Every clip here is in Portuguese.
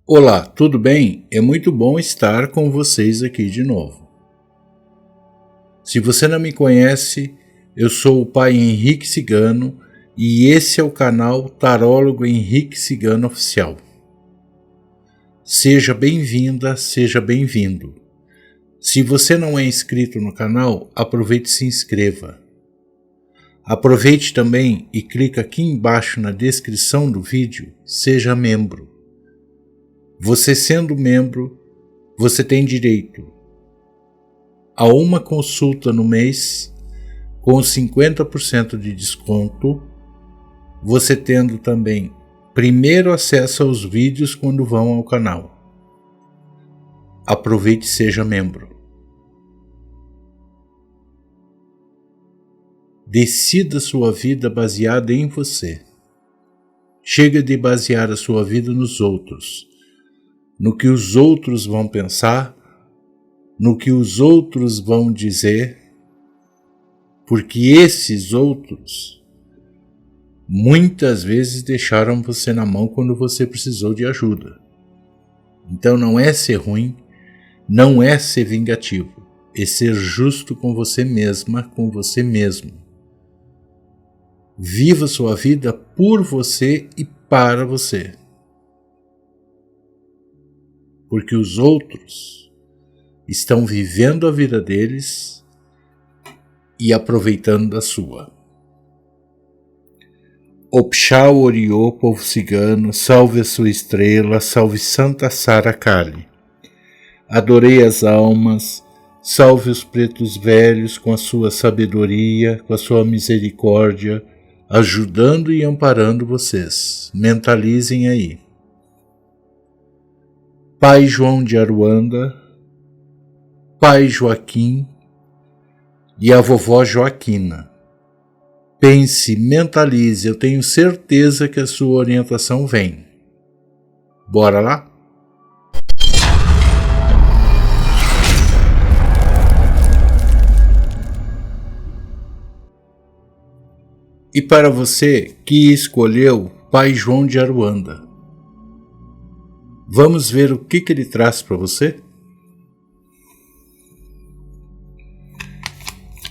Olá, tudo bem? É muito bom estar com vocês aqui de novo. Se você não me conhece, eu sou o Pai Henrique Cigano e esse é o canal Tarólogo Henrique Cigano Oficial. Seja bem-vinda, seja bem-vindo. Se você não é inscrito no canal, aproveite e se inscreva. Aproveite também e clique aqui embaixo na descrição do vídeo, seja membro. Você sendo membro, você tem direito a uma consulta no mês com 50% de desconto, você tendo também primeiro acesso aos vídeos quando vão ao canal. Aproveite e seja membro. Decida sua vida baseada em você. Chega de basear a sua vida nos outros, no que os outros vão pensar, no que os outros vão dizer, porque esses outros muitas vezes deixaram você na mão quando você precisou de ajuda. Então não é ser ruim, não é ser vingativo, é ser justo com você mesma, com você mesmo. Viva sua vida por você e para você. Porque os outros estão vivendo a vida deles e aproveitando da sua. Opxau Oriô, povo cigano, salve a sua estrela, salve Santa Sara Kali. Adorei as almas, salve os pretos velhos com a sua sabedoria, com a sua misericórdia, ajudando e amparando vocês. Mentalizem aí. Pai João de Aruanda, Pai Joaquim e a vovó Joaquina. Pense, mentalize, eu tenho certeza que a sua orientação vem. Bora lá? E para você que escolheu Pai João de Aruanda, vamos ver o que ele traz para você?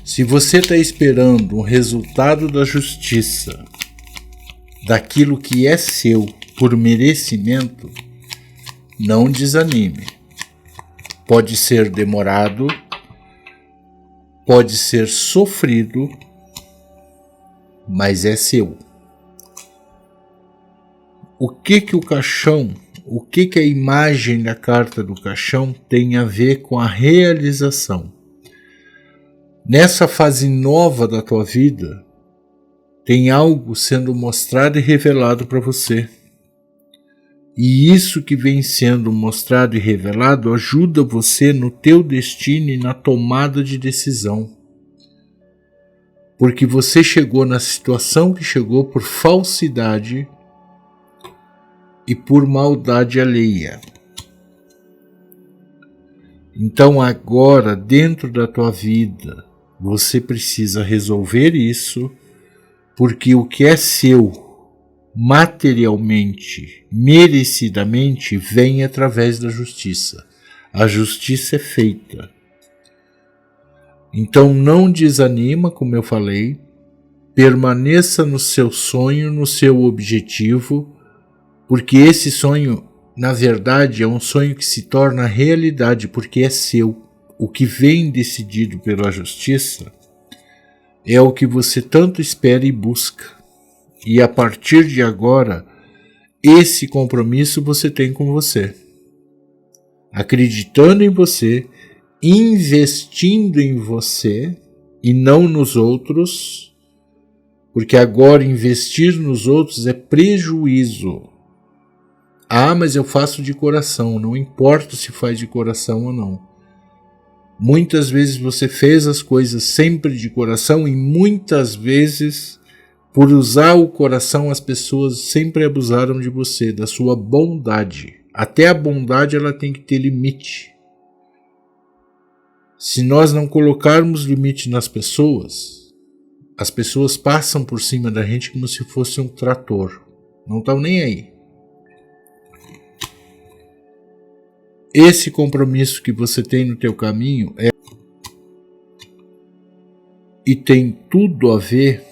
Se você está esperando um resultado da justiça, daquilo que é seu por merecimento, não desanime. Pode ser demorado, pode ser sofrido, mas é seu. O que o caixão, o que a imagem da carta do caixão tem a ver com a realização? Nessa fase nova da tua vida, tem algo sendo mostrado e revelado para você. E isso que vem sendo mostrado e revelado ajuda você no teu destino e na tomada de decisão. Porque você chegou na situação que chegou por falsidade e por maldade alheia. Então agora, dentro da tua vida, você precisa resolver isso, porque o que é seu, materialmente, merecidamente, vem através da justiça. A justiça é feita. Então não desanima, como eu falei, permaneça no seu sonho, no seu objetivo, porque esse sonho, na verdade, é um sonho que se torna realidade, porque é seu. O que vem decidido pela justiça é o que você tanto espera e busca. E a partir de agora, esse compromisso você tem com você. Acreditando em você, investindo em você e não nos outros, porque agora investir nos outros é prejuízo. Ah, mas eu faço de coração, não importa se faz de coração ou não. Muitas vezes você fez as coisas sempre de coração e muitas vezes, por usar o coração, as pessoas sempre abusaram de você, da sua bondade. Até a bondade ela tem que ter limite. Se nós não colocarmos limite nas pessoas, as pessoas passam por cima da gente como se fosse um trator. Não estão nem aí. esse compromisso que você tem no teu caminho e tem tudo a ver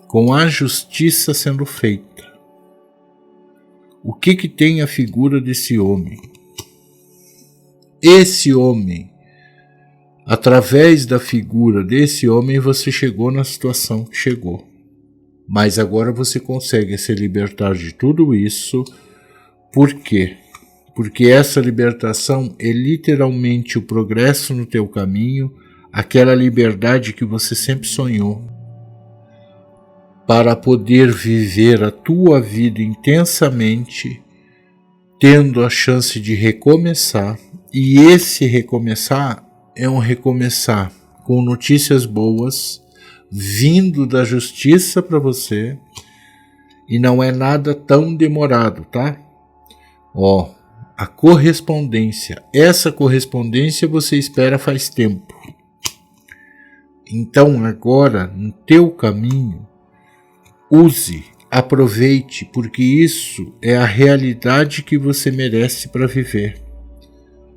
com a justiça sendo feita. O que tem a figura desse homem? Esse homem, através da figura desse homem, você chegou na situação que chegou. Mas agora você consegue se libertar de tudo isso. Por quê? Porque essa libertação é literalmente o progresso no teu caminho, aquela liberdade que você sempre sonhou, para poder viver a tua vida intensamente, tendo a chance de recomeçar. E esse recomeçar é um recomeçar com notícias boas, vindo da justiça para você, e não é nada tão demorado, tá? A correspondência, essa correspondência você espera faz tempo. Então agora, no teu caminho, use, aproveite, porque isso é a realidade que você merece para viver.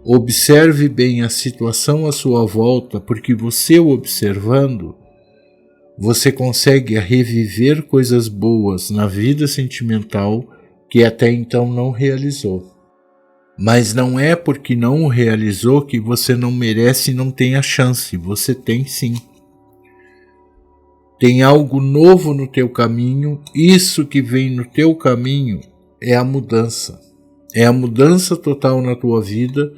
Observe bem a situação à sua volta, porque você observando, você consegue reviver coisas boas na vida sentimental que até então não realizou. Mas não é porque não o realizou que você não merece e não tem a chance. Você tem sim. Tem algo novo no teu caminho. Isso que vem no teu caminho é a mudança. É a mudança total na tua vida,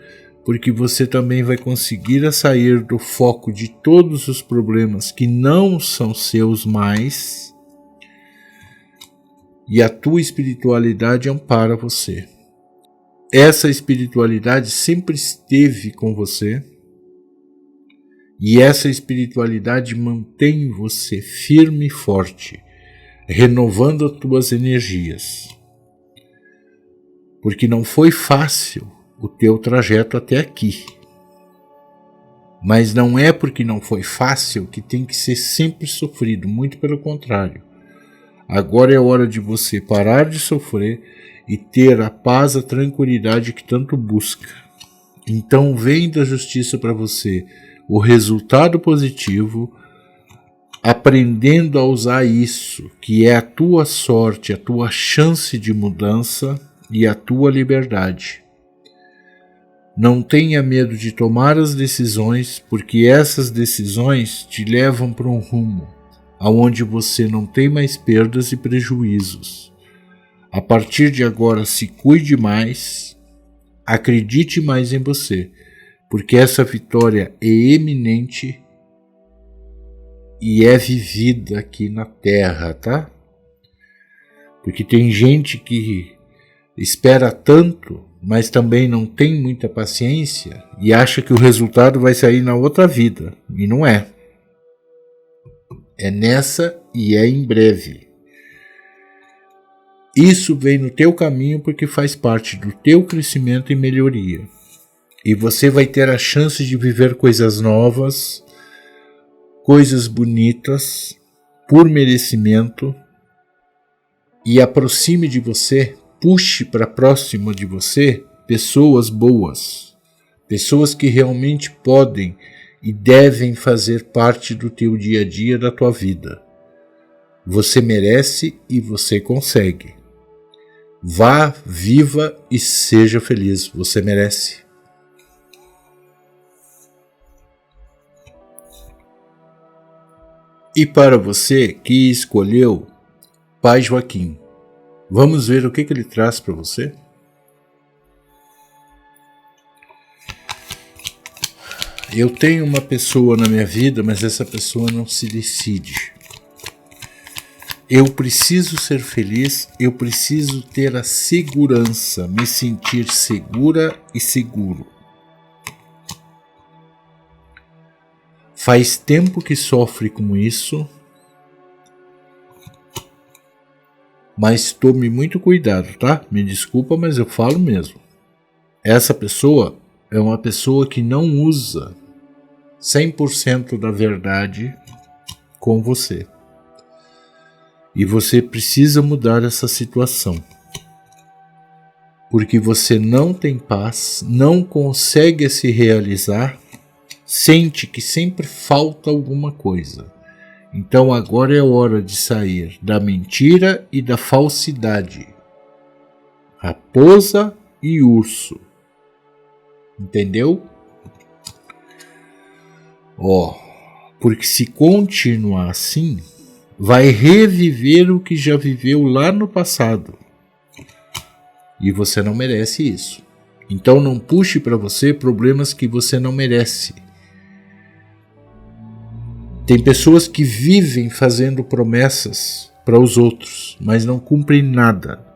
porque você também vai conseguir sair do foco de todos os problemas que não são seus mais, e a tua espiritualidade ampara você. Essa espiritualidade sempre esteve com você, e essa espiritualidade mantém você firme e forte, renovando as tuas energias. Porque não foi fácil o teu trajeto até aqui. Mas não é porque não foi fácil que tem que ser sempre sofrido, muito pelo contrário. Agora é hora de você parar de sofrer e ter a paz, a tranquilidade que tanto busca. Então vem da justiça para você o resultado positivo, aprendendo a usar isso, que é a tua sorte, a tua chance de mudança e a tua liberdade. Não tenha medo de tomar as decisões, porque essas decisões te levam para um rumo aonde você não tem mais perdas e prejuízos. A partir de agora, se cuide mais, acredite mais em você, porque essa vitória é eminente e é vivida aqui na Terra, tá? Porque tem gente que espera tanto, mas também não tem muita paciência e acha que o resultado vai sair na outra vida, e não é. É nessa e é em breve. Isso vem no teu caminho porque faz parte do teu crescimento e melhoria. E você vai ter a chance de viver coisas novas, coisas bonitas, por merecimento, e aproxime de você, puxe para próximo de você pessoas boas, pessoas que realmente podem e devem fazer parte do teu dia a dia, da tua vida. Você merece e você consegue. Vá, viva e seja feliz. Você merece. E para você que escolheu Pai Joaquim, vamos ver o que ele traz para você? Eu tenho uma pessoa na minha vida, mas essa pessoa não se decide. Eu preciso ser feliz, eu preciso ter a segurança, me sentir segura e seguro. Faz tempo que sofre com isso, mas tome muito cuidado, tá? Me desculpa, mas eu falo mesmo. Essa pessoa é uma pessoa que não usa 100% da verdade com você. E você precisa mudar essa situação. porque você não tem paz, não consegue se realizar, sente que sempre falta alguma coisa. Então agora é hora de sair da mentira e da falsidade. Raposa e urso. Entendeu? Porque se continuar assim, vai reviver o que já viveu lá no passado. E você não merece isso. Então não puxe para você problemas que você não merece. Tem pessoas que vivem fazendo promessas para os outros, mas não cumprem nada.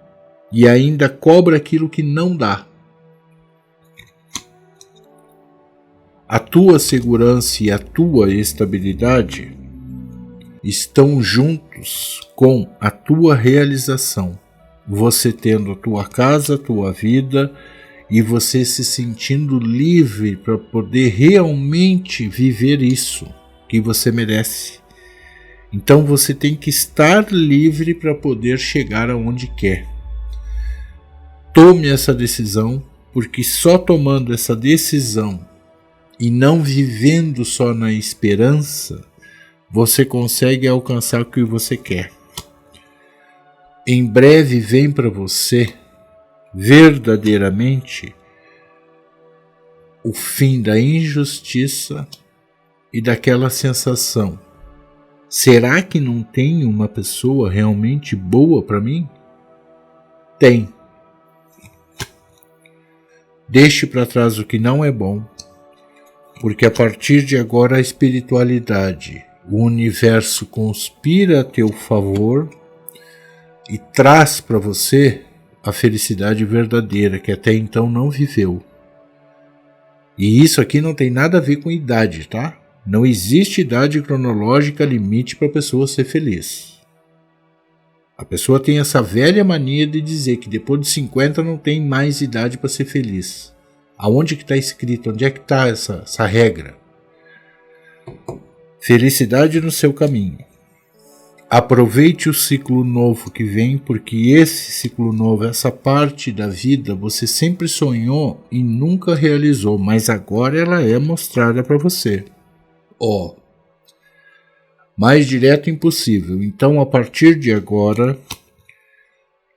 E ainda cobra aquilo que não dá. A tua segurança e a tua estabilidade estão juntos com a tua realização. Você tendo a tua casa, a tua vida e você se sentindo livre para poder realmente viver isso que você merece. Então você tem que estar livre para poder chegar aonde quer. Tome essa decisão, porque só tomando essa decisão e não vivendo só na esperança, você consegue alcançar o que você quer. Em breve vem para você, verdadeiramente, o fim da injustiça e daquela sensação. Será que não tem uma pessoa realmente boa para mim? Tem. Deixe para trás o que não é bom, porque a partir de agora a espiritualidade, o universo conspira a teu favor e traz para você a felicidade verdadeira que até então não viveu. E isso aqui não tem nada a ver com idade, tá? Não existe idade cronológica limite para a pessoa ser feliz. A pessoa tem essa velha mania de dizer que depois de 50 não tem mais idade para ser feliz. Aonde que está escrito? Onde é que está essa regra? Felicidade no seu caminho. Aproveite o ciclo novo que vem, porque esse ciclo novo, essa parte da vida, você sempre sonhou e nunca realizou, mas agora ela é mostrada para você. Mais direto impossível. Então, a partir de agora,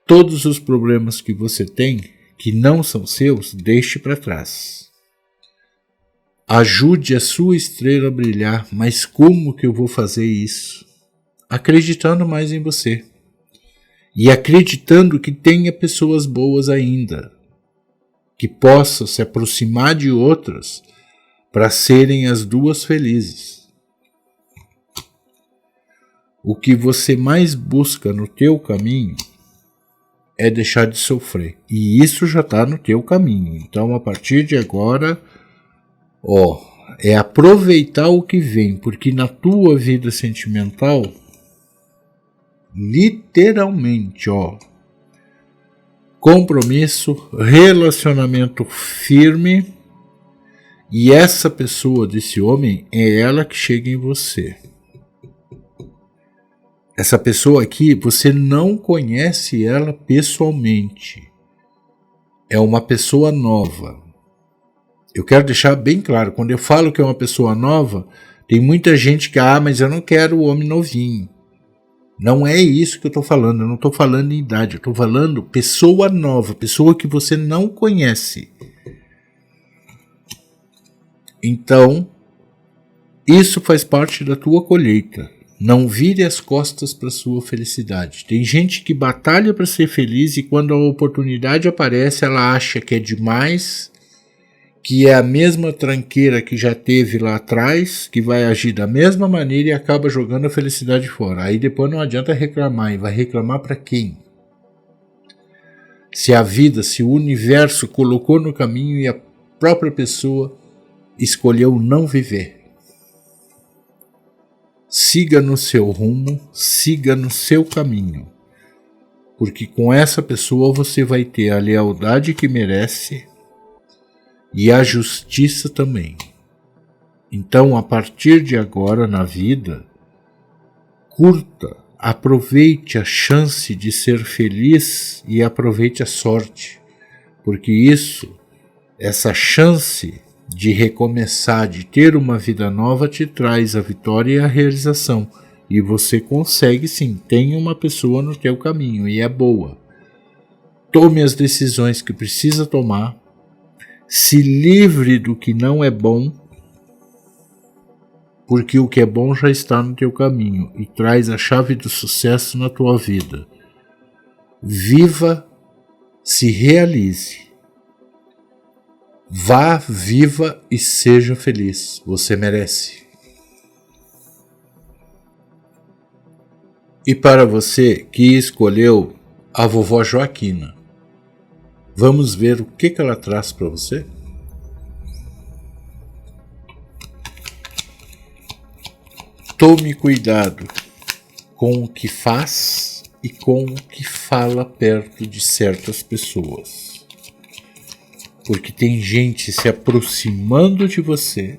todos os problemas que você tem, que não são seus, deixe para trás. Ajude a sua estrela a brilhar, mas como que eu vou fazer isso? Acreditando mais em você. E acreditando que tenha pessoas boas ainda, que possam se aproximar de outras para serem as duas felizes. O que você mais busca no teu caminho é deixar de sofrer. E isso já está no teu caminho. Então, a partir de agora, é aproveitar o que vem, porque na tua vida sentimental, literalmente, compromisso, relacionamento firme, e essa pessoa desse homem é ela que chega em você. Essa pessoa aqui, você não conhece ela pessoalmente. É uma pessoa nova. Eu quero deixar bem claro, quando eu falo que é uma pessoa nova, tem muita gente que, mas eu não quero o homem novinho. Não é isso que eu estou falando, eu não estou falando em idade, eu estou falando pessoa nova, pessoa que você não conhece. Então, isso faz parte da tua colheita. Não vire as costas para a sua felicidade. Tem gente que batalha para ser feliz e quando a oportunidade aparece, ela acha que é demais, que é a mesma tranqueira que já teve lá atrás, que vai agir da mesma maneira e acaba jogando a felicidade fora. Aí depois não adianta reclamar, e vai reclamar para quem? Se a vida, se o universo colocou no caminho e a própria pessoa escolheu não viver. Siga no seu rumo, siga no seu caminho, porque com essa pessoa você vai ter a lealdade que merece e a justiça também. Então, a partir de agora na vida, curta, aproveite a chance de ser feliz e aproveite a sorte, porque essa chance de recomeçar, de ter uma vida nova, te traz a vitória e a realização. E você consegue sim, tem uma pessoa no teu caminho e é boa. Tome as decisões que precisa tomar, se livre do que não é bom, porque o que é bom já está no teu caminho e traz a chave do sucesso na tua vida. Viva, se realize. Vá, viva e seja feliz. Você merece. E para você que escolheu a vovó Joaquina, vamos ver o que ela traz para você? Tome cuidado com o que faz e com o que fala perto de certas pessoas. Porque tem gente se aproximando de você.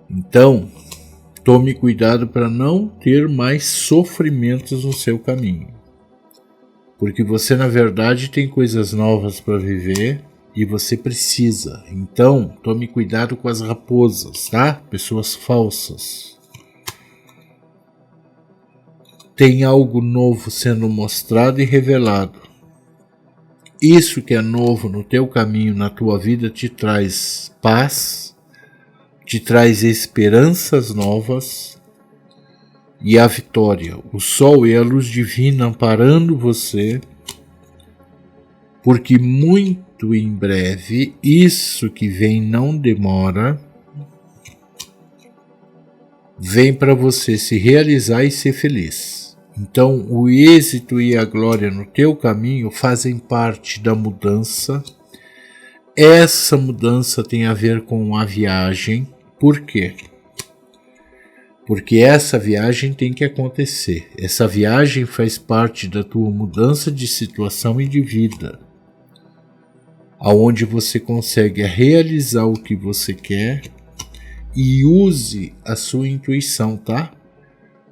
Então, tome cuidado para não ter mais sofrimentos no seu caminho. Porque você, na verdade, tem coisas novas para viver e você precisa. Então, tome cuidado com as raposas, tá? Pessoas falsas. Tem algo novo sendo mostrado e revelado. Isso que é novo no teu caminho, na tua vida, te traz paz, te traz esperanças novas e a vitória. O sol e a luz divina amparando você, porque muito em breve, isso que vem não demora, vem para você se realizar e ser feliz. Então, o êxito e a glória no teu caminho fazem parte da mudança. Essa mudança tem a ver com a viagem. Por quê? Porque essa viagem tem que acontecer. Essa viagem faz parte da tua mudança de situação e de vida, aonde você consegue realizar o que você quer e use a sua intuição, tá?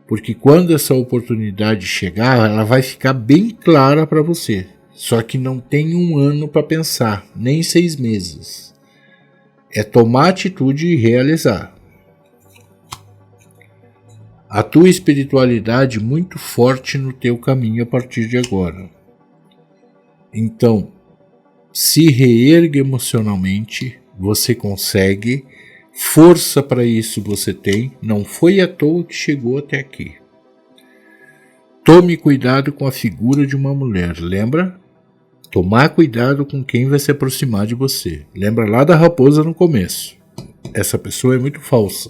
Porque quando essa oportunidade chegar, ela vai ficar bem clara para você. Só que não tem um ano para pensar, nem 6 meses. É tomar atitude e realizar. A tua espiritualidade muito forte no teu caminho a partir de agora. Então, se reergue emocionalmente, você consegue. Força para isso você tem, não foi à toa que chegou até aqui. Tome cuidado com a figura de uma mulher, lembra? Tomar cuidado com quem vai se aproximar de você. Lembra lá da raposa no começo. Essa pessoa é muito falsa.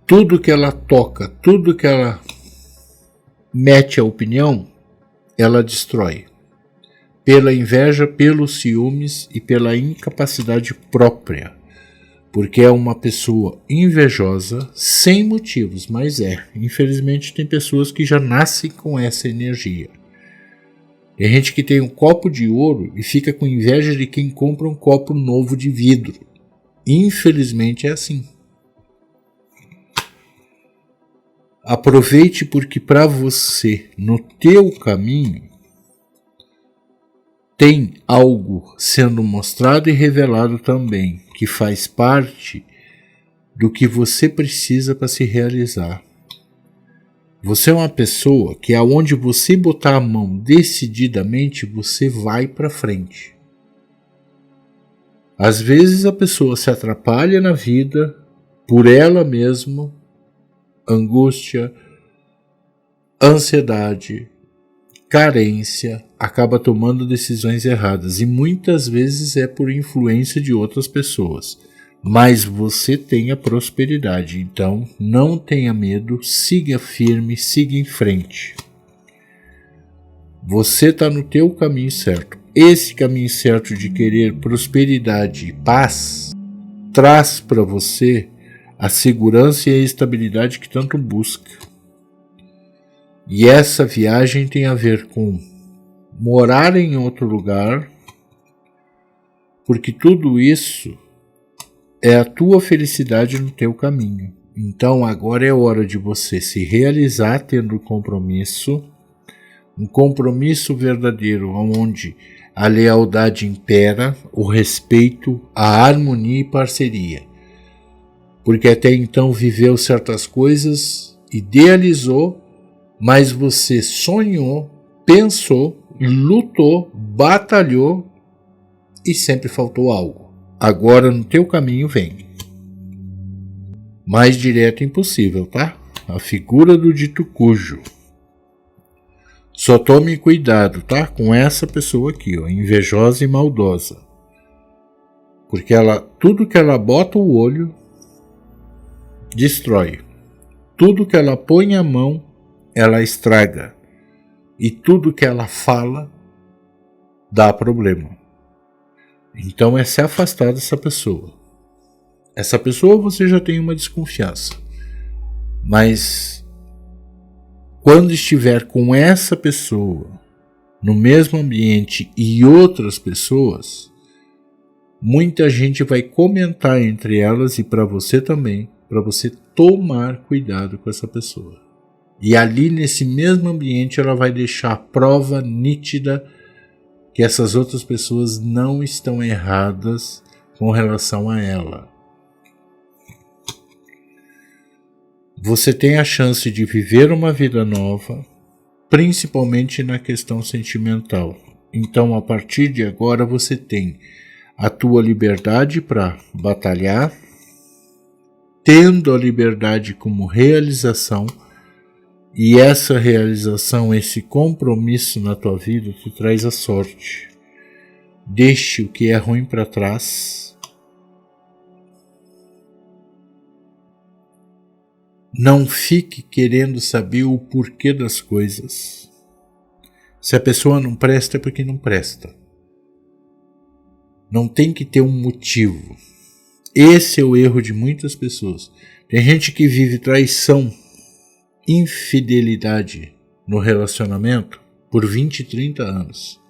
Tudo que ela toca, tudo que ela mete a opinião, ela destrói. Pela inveja, pelos ciúmes e pela incapacidade própria. Porque é uma pessoa invejosa, sem motivos, mas infelizmente tem pessoas que já nascem com essa energia. Tem gente que tem um copo de ouro e fica com inveja de quem compra um copo novo de vidro. Infelizmente é assim. Aproveite porque para você, no teu caminho, tem algo sendo mostrado e revelado também, que faz parte do que você precisa para se realizar. Você é uma pessoa que aonde você botar a mão decididamente, você vai para frente. Às vezes a pessoa se atrapalha na vida por ela mesma, angústia, ansiedade, carência, acaba tomando decisões erradas e muitas vezes é por influência de outras pessoas. Mas você tem a prosperidade, então não tenha medo, siga firme, siga em frente. Você está no teu caminho certo. Esse caminho certo de querer prosperidade e paz traz para você a segurança e a estabilidade que tanto busca. E essa viagem tem a ver com morar em outro lugar, porque tudo isso é a tua felicidade no teu caminho. Então agora é hora de você se realizar tendo compromisso, um compromisso verdadeiro, onde a lealdade impera, o respeito, a harmonia e parceria. Porque até então viveu certas coisas, idealizou, mas você sonhou, pensou, lutou, batalhou e sempre faltou algo. Agora no teu caminho vem. Mais direto impossível, tá? A figura do dito cujo. Só tome cuidado, tá? Com essa pessoa aqui, ó, invejosa e maldosa. Porque tudo que ela bota o olho, destrói. Tudo que ela põe a mão, ela estraga. E tudo que ela fala, dá problema. Então é se afastar dessa pessoa. Essa pessoa você já tem uma desconfiança. Mas quando estiver com essa pessoa no mesmo ambiente e outras pessoas, muita gente vai comentar entre elas e para você também, para você tomar cuidado com essa pessoa. E ali nesse mesmo ambiente ela vai deixar a prova nítida que essas outras pessoas não estão erradas com relação a ela. Você tem a chance de viver uma vida nova, principalmente na questão sentimental. Então, a partir de agora, você tem a tua liberdade para batalhar, tendo a liberdade como realização, e essa realização, esse compromisso na tua vida te traz a sorte. Deixe o que é ruim para trás. Não fique querendo saber o porquê das coisas. Se a pessoa não presta, é porque não presta. Não tem que ter um motivo. Esse é o erro de muitas pessoas. Tem gente que vive traição, infidelidade no relacionamento por 20, 30 anos.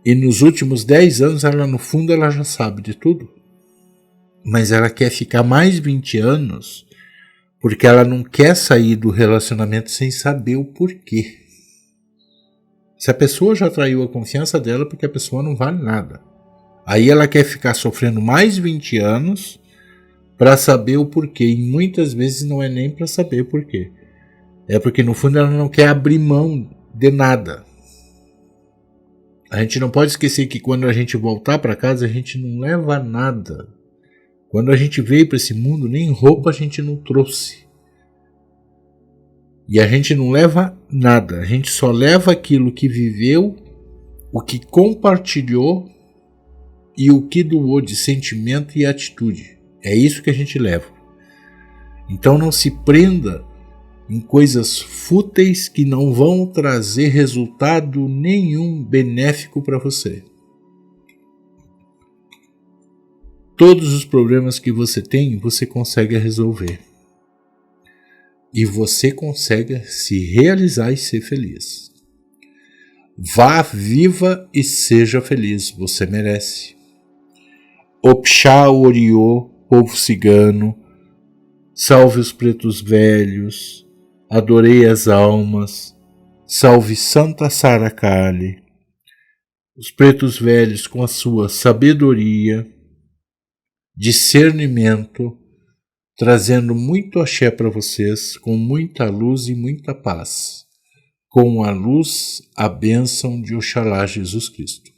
E nos últimos 10 anos, no fundo, ela já sabe de tudo. Mas ela quer ficar mais 20 anos porque ela não quer sair do relacionamento sem saber o porquê. Se a pessoa já traiu a confiança dela, porque a pessoa não vale nada. Aí ela quer ficar sofrendo mais 20 anos para saber o porquê. E muitas vezes não é nem para saber o porquê. É porque no fundo ela não quer abrir mão de nada. A gente não pode esquecer que quando a gente voltar para casa, a gente não leva nada. Quando a gente veio para esse mundo, nem roupa a gente não trouxe. E a gente não leva nada. A gente só leva aquilo que viveu, o que compartilhou e o que doou de sentimento e atitude. É isso que a gente leva. Então não se prenda em coisas fúteis que não vão trazer resultado nenhum benéfico para você. Todos os problemas que você tem, você consegue resolver. E você consegue se realizar e ser feliz. Vá, viva e seja feliz, você merece. Opxá Oriô, povo cigano, salve os pretos velhos, adorei as almas, salve Santa Sara Kali. Os pretos velhos com a sua sabedoria, discernimento, trazendo muito axé para vocês, com muita luz e muita paz. Com a luz, a bênção de Oxalá Jesus Cristo.